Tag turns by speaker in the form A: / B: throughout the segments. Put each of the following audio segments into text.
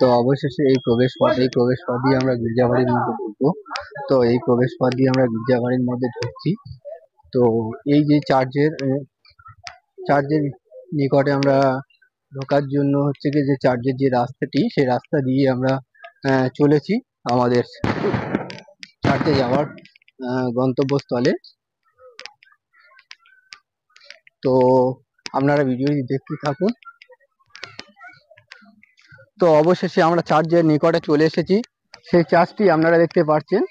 A: তো অবশেষে এই প্রবেশ পথ দিয়ে আমরা গির্জাবাড়ির মধ্যে ঢুকবো। তো এই প্রবেশ পথ দিয়ে আমরা গির্জাবাড়ির মধ্যে ঢুকছি। তো এই যে চার্চের নিকটে আমরা ঢোকার জন্য হচ্ছে কি যে চার্চের যে রাস্তাটি, সেই রাস্তা দিয়ে আমরা চলেছি আমাদের চার্চে যাওয়ার গন্তব্যস্থলে। তো আপনারা ভিডিওটি দেখতে থাকুন। তো অবশেষে আমরা চার্চের নিকটে চলে এসেছি। সেই চার্চটি আপনারা দেখতে পাচ্ছেন।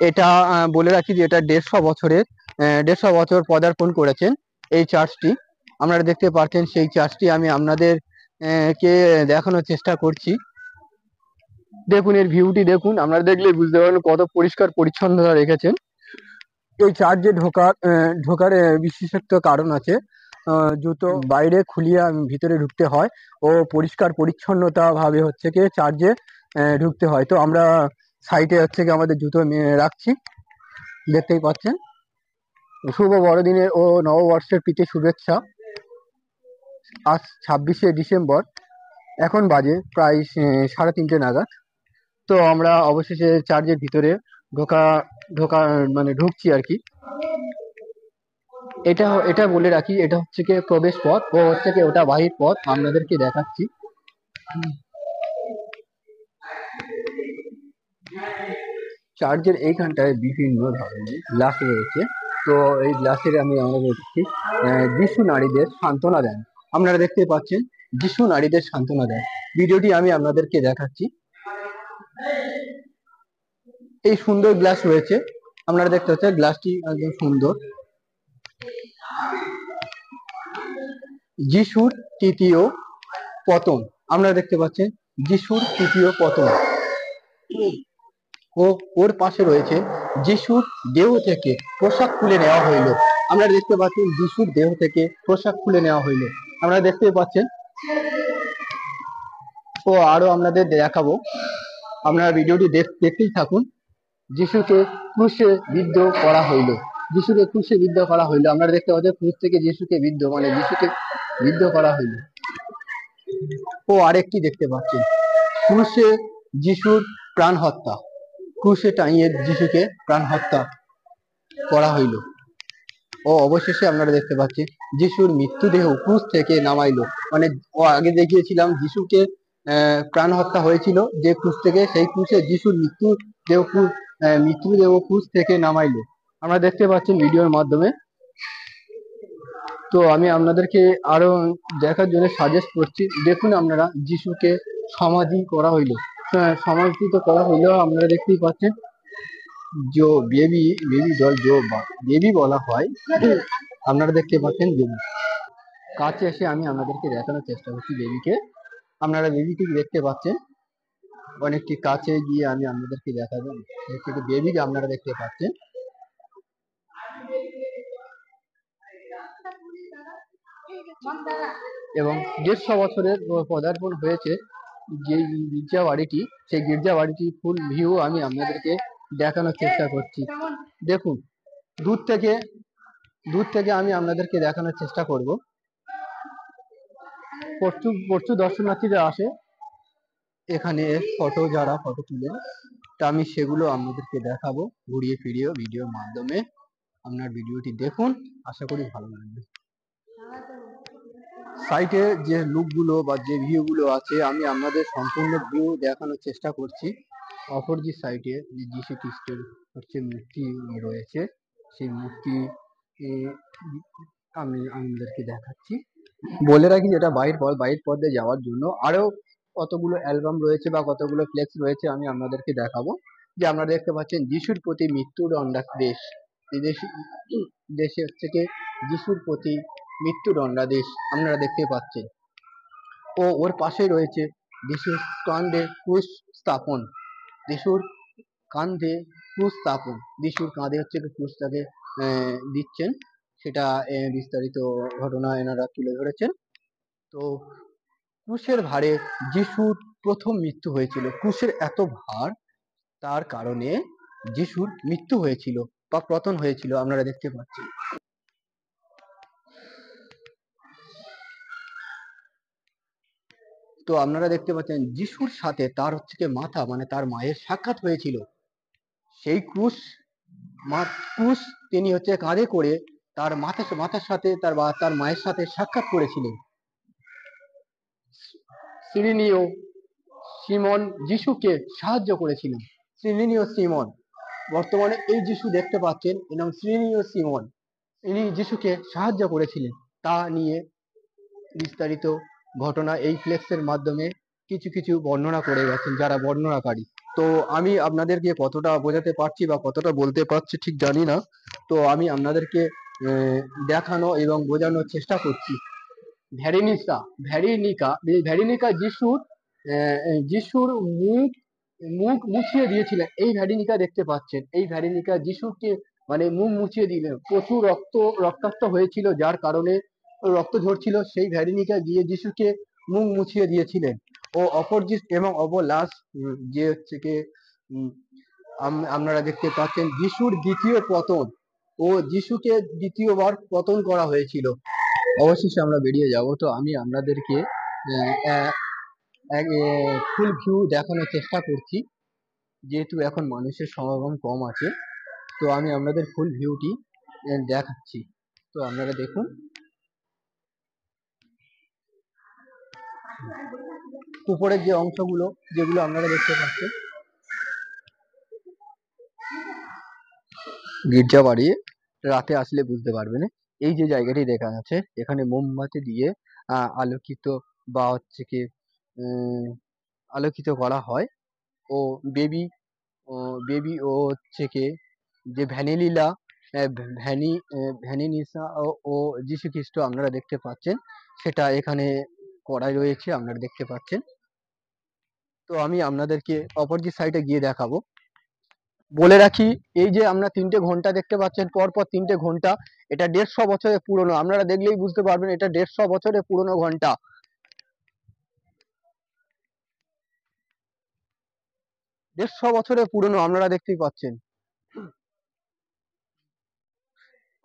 A: এটা বলে রাখি যে এটা 150 বছর পদার্পণ করেছেন এই চার্চটি। আপনারা দেখতে পাচ্ছেন সেই চার্চটি আমি আপনাদের কে দেখানোর চেষ্টা করছি। দেখুন এর ভিউটি দেখুন, আপনারা দেখলে বুঝতে পারবেন কত পরিষ্কার পরিচ্ছন্নতা রেখেছেন। এই চার্চে ঢোকার বিশেষত্ব কারণ আছে। জুতো বাইরে খুলিয়ে ভিতরে ঢুকতে হয় ও পরিষ্কার পরিচ্ছন্নতা ভাবে হচ্ছে কি চার্চে ঢুকতে হয়। তো আমরা সাইডে হচ্ছে কি আমাদের জুতো রাখছি, দেখতেই পাচ্ছেন। শুভ বড়দিনের ও নববর্ষের প্রীতি শুভেচ্ছা। আজ 26শে ডিসেম্বর, এখন বাজে প্রায় 3:30 নাগাদ। তো আমরা অবশেষে চার্চের ভিতরে ঢোকা ঢোকা মানে ঢুকছি আর কি। এটা বলে রাখি, এটা হচ্ছে কি প্রবেশ পথ ও হচ্ছে কি ওটা বাহির পথ, আপনাদেরকে দেখাচ্ছি। চার্চের এইখানটায় বিভিন্ন ধরনের গ্লাস রয়েছে। তো এই গ্লাসের আমি আমাদের দেখছি যিশু নারীদের সান্ত্বনা দেন। আপনারা দেখতে পাচ্ছেন যিশু নারীদের সান্ত্বনা দেন। ভিডিওটি আমি আপনাদেরকে দেখাচ্ছি। এই সুন্দর গ্লাস রয়েছে, আপনারা দেখতে পাচ্ছেন গ্লাসটি একদম সুন্দর। যিশুর তৃতীয় পতন, আপনারা দেখতে পাচ্ছেন যিশুর তৃতীয় পতন। ও ওর পাশে রয়েছে যিশুর দেহ থেকে পোশাক খুলে নেওয়া হইল। আপনারা দেখতে পাচ্ছেন যিশুর দেহ থেকে পোশাক খুলে নেওয়া হইল, আপনারা দেখতে পাচ্ছেন। ও আরো আপনাদের দেখাবো, আপনারা ভিডিওটি দেখতেই থাকুন। যিশুকে ক্রুশে বিদ্ধ করা হইল, যিশুকে ক্রুশে বিদ্ধ করা হইল। আপনারা দেখতে পাচ্ছেন ক্রুশ থেকে যিশুকে বিদ্ধ করা হইল। ও আরেকটি দেখতে পাচ্ছেন, ক্রুশে যিশুর প্রাণ হত্যা, ক্রুশে টাঙিয়ে যিশুকে প্রাণ হত্যা করা হইল। ও অবশেষে আপনারা দেখতে পাচ্ছেন যিশুর মৃত্যুদেহ ক্রুশ থেকে নামাইলো। মানে ও আগে দেখিয়েছিলাম যিশুকে প্রাণ হত্যা হয়েছিল যে ক্রুশ থেকে, সেই ক্রুশে যিশুর মৃত্যুদেহ ক্রুশ থেকে নামাইলো, আমরা দেখতে পাচ্ছেন ভিডিওর মাধ্যমে। তো আমি আপনাদেরকে আরো দেখার জন্য সাজেস্ট করছি। দেখুন আপনারা যিশুকে সমাধি করা হইলো, সমাধিত করা হইলো। আপনারা দেখতেই পাচ্ছেন जो বেবি ডল বেবি বলা হয়, আপনারা দেখতে পাচ্ছেন বেবি। কাছে এসে আমি আপনাদেরকে দেখানোর চেষ্টা করছি বেবিকে। আপনারা বেবিকে দেখতে পাচ্ছেন, অনেকটি কাছে গিয়ে আমি আপনাদেরকে দেখাবো। বেবিকে আপনারা দেখতে পাচ্ছেন। এবং 150 বছরের পদার্পণ হয়েছে যে গির্জা বাড়িটি, সেই গির্জা বাড়িটি ফুল ভিউ আমি আপনাদেরকে দেখানোর চেষ্টা করছি। দেখুন দূর থেকে আমি আপনাদেরকে দেখানোর চেষ্টা করব। প্রচুর দর্শনার্থীরা আসে এখানে যারা ফটো তুলে, তা আমি সেগুলো আপনাদেরকে দেখাবো ঘুরিয়ে ফিরিয়ে ভিডিওর মাধ্যমে। আপনার ভিডিওটি দেখুন, আশা করি ভালো লাগবে। সাইটে যে লুকগুলো বা যে ভিউগুলো আছে আমি আপনাদের সম্পূর্ণ ভিউ দেখানোর চেষ্টা করছি। অপরজি সাইটে যে যীশু খ্রিস্টের হচ্ছে মূর্তি রয়েছে, সেই মূর্তি আমি আপনাদেরকে দেখাচ্ছি। বলে রাখি যেটা বাইর পথে যাওয়ার জন্য আরো কতগুলো অ্যালবাম রয়েছে বা কতগুলো ফ্লেক্স রয়েছে, আমি আপনাদেরকে দেখাবো। যে আপনারা দেখতে পাচ্ছেন যিশুর প্রতি মৃত্যুদণ্ডাদেশ, দেশে হচ্ছে কি যিশুর প্রতি মৃত্যুদণ্ডাদেশ আপনারা দেখতে পাচ্ছেন। ও ওর পাশে রয়েছে যিশুর কাঁধে ক্রুশ স্থাপন, যিশুর কাঁধে ক্রুশ স্থাপন, যিশুর কাঁধে হচ্ছে ক্রুশটাকে দিচ্ছেন, সেটা বিস্তারিত ঘটনা এনারা তুলে ধরেছেন। তো ক্রুশের ভারে যিশুর প্রথম মৃত্যু হয়েছিল। ক্রুশের এত ভার, তার কারণে যিশুর মৃত্যু হয়েছিল বা পতন হয়েছিল, আপনারা দেখতে পাচ্ছেন। তো আপনারা দেখতে পাচ্ছেন যিশুর সাথে তার মাথা মানে তার মায়ের সাক্ষাৎ হয়েছিল। সেই ক্রুশ তিনি কাঁধে করে তার মাথার সাথে তার মায়ের সাথে সাক্ষাৎ করেছিলেন। সিরিনীয় সিমন যিশুকে সাহায্য করেছিলেন। সিরিনীয় সিমন, বর্তমানে এই যিশু দেখতে পাচ্ছেন এর নাম সিরিনীয় সিমন, ইনি যিশুকে সাহায্য করেছিলেন। তা নিয়ে বিস্তারিত ঘটনা এই ফ্লেক্সের মাধ্যমে কিছু কিছু বর্ণনা করে গেছেন যারা বর্ণনাকারী। তো আমি আপনাদেরকে কতটা বোঝাতে পারছি বা কতটা বলতে পারছি ঠিক জানি না। তো আমি আপনাদেরকে দেখানো এবং বোঝানোর চেষ্টা করছি। ভ্যারিনিকা যিশুর মুখ মুছিয়ে দিয়েছিলেন। এই ভ্যারিনিকা দেখতে পাচ্ছেন, এই ভ্যারিনিকা যিশুকে মানে মুখ মুছিয়ে দিলেন। প্রচুর রক্তাক্ত হয়েছিল, যার কারণে রক্ত ঝরছিল। সেই ভ্যারিনিকা গিয়ে যিশুকে মুখ মুছিয়ে দিয়েছিলেন। ও অপর লাশ যে আপনারা দেখতে পাচ্ছেন যিশুর দ্বিতীয় পতন, ও যিশুকে দ্বিতীয়বার পতন করা হয়েছিল। অবশেষে আমরা বেরিয়ে যাব। তো আমি আপনাদেরকে ফুল ভিউ দেখানোর চেষ্টা করছি, যেহেতু এখন মানুষের সমাগম কম আছে। তো আমি আপনাদের ফুল ভিউটি দেখাচ্ছি। তো আপনারা দেখুন, উপরের যে অংশগুলো যেগুলো আপনারা দেখতে পাচ্ছেন, গির্জা বাড়ি রাতে আসলে বুঝতে পারবেন। এই যে জায়গাটি দেখা যাচ্ছে, এখানে মোমবাতি দিয়ে আলোকিত বা আলোকিত করা হয়। ও বেবি ও যে ভ্যানিনিসা ও যীশু খ্রিস্ট আপনারা দেখতে পাচ্ছেন, সেটা এখানে করাই রয়েছে, আপনারা দেখতে পাচ্ছেন। তো আমি আপনাদেরকে অপোজিট সাইডে গিয়ে দেখাবো। বলে রাখি, এই যে আমরা 3টে ঘন্টা দেখতে পাচ্ছেন, পরপর 3টে ঘন্টা, এটা 150 বছরের পুরনো। আপনারা দেখলেই বুঝতে পারবেন এটা 150 বছরের পুরনো ঘন্টা। 150 বছরের পুরনো, আপনারা দেখতেই পাচ্ছেন।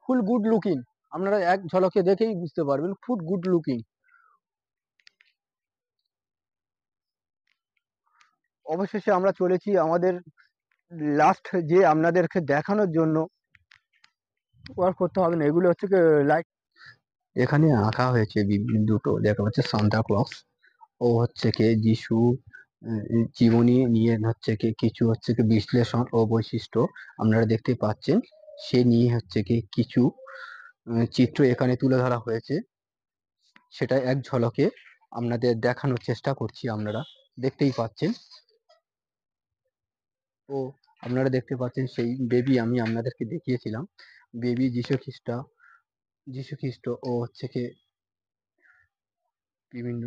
A: ফুল গুড লুকিং, আপনারা এক ঝলকে দেখেই বুঝতে পারবেন, ফুল গুড লুকিং। অবশেষে আমরা চলেছি আমাদের লাস্ট যে আপনাদেরকে দেখানোর জন্য। ওয়ার্ক করতে হবে না, এগুলো লাইট এখানে আঁকা হয়েছে। দুটো দেখা যাচ্ছে সান্তা ক্লজ ও যিশু জীবনী নিয়ে কিছু বিশ্লেষণ ও বৈশিষ্ট্য আপনারা দেখতে পাচ্ছেন। সে নিয়ে কিছু চিত্র এখানে তুলে ধরা হয়েছে, সেটা এক ঝলকে আপনাদের দেখানোর চেষ্টা করছি। আপনারা দেখতেই পাচ্ছেন। ও আপনারা দেখতে পাচ্ছেন সেই বেবি আমি আপনাদেরকে দেখিয়েছিলাম, বেবি যীশু খ্রিস্ট ও বিভিন্ন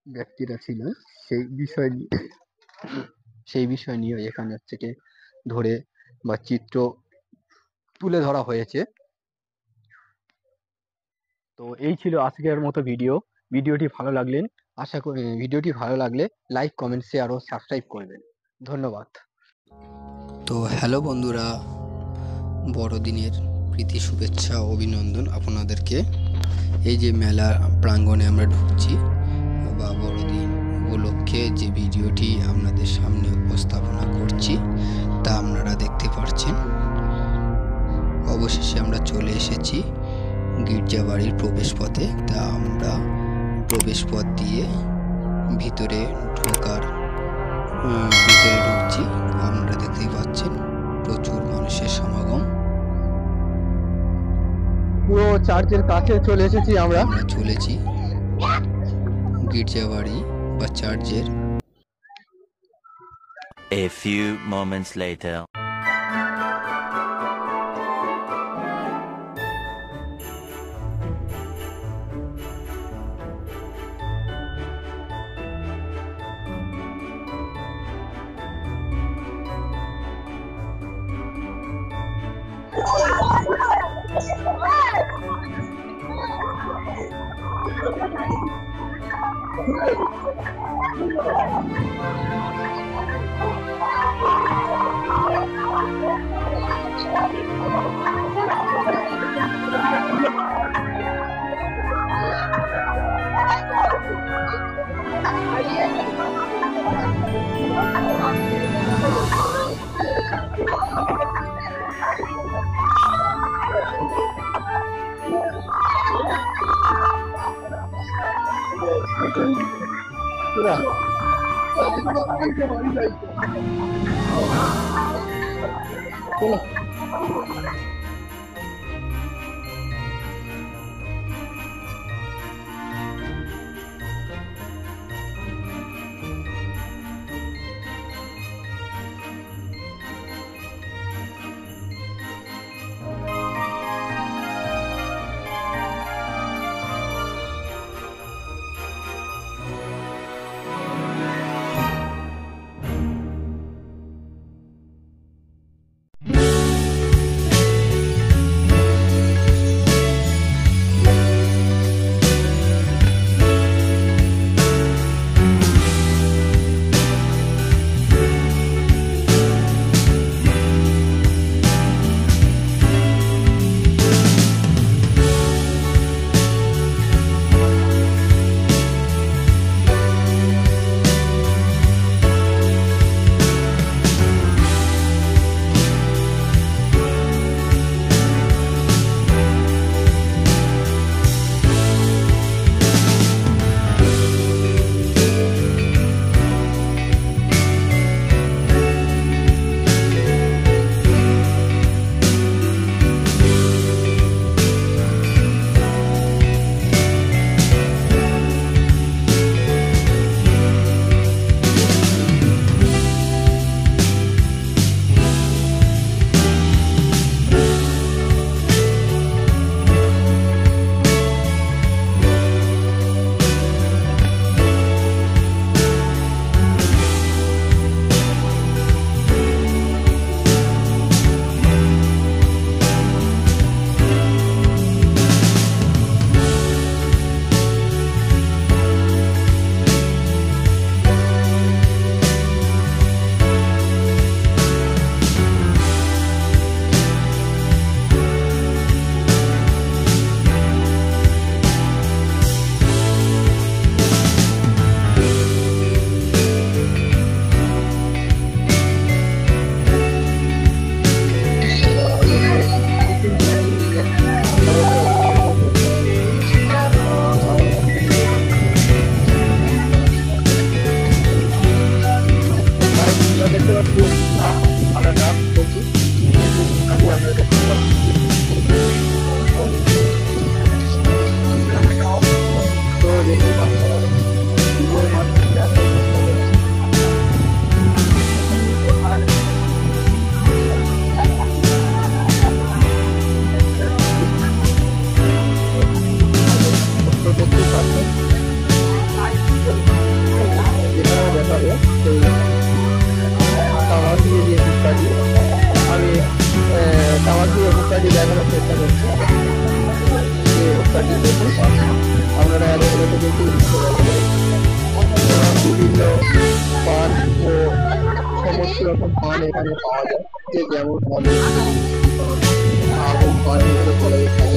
A: ব্যক্তিরা ছিলেন। সেই বিষয় নিয়ে এখানে ধরে বা চিত্র তুলে ধরা হয়েছে। তো এই ছিল আজকের মতো ভিডিওটি ভালো লাগলে লাইক, কমেন্ট, শেয়ার ও সাবস্ক্রাইব করবেন। ধন্যবাদ।
B: তো হ্যালো বন্ধুরা, বড়দিনের প্রীতি শুভেচ্ছা অভিনন্দন আপনাদেরকে। এই যে মেলা প্রাঙ্গণে আমরা ঢুকছি বা বড়দিন উপলক্ষে যে ভিডিওটি আপনাদের সামনে উপস্থাপনা করছি তা আপনারা দেখতে পাচ্ছেন। অবশেষে আমরা চলে এসেছি গির্জাবাড়ির প্রবেশপথে। তা আমরা প্রবেশপথ দিয়ে ভিতরে ঢুকছি। আপনারা দেখতেই পাচ্ছেন প্রচুর মানুষের সমাগম।
A: পুরো চার্চের কাছে চলে এসেছি আমরা
B: চলেছি গির্জাবাড়ি বা চার্চের।
C: A few moments later.
A: বিভিন্ন পান ও সমস্ত রকম পান এখানে পাওয়া যায়, যে যেমন মদের আগুন পান এগুলো বলে থাকে।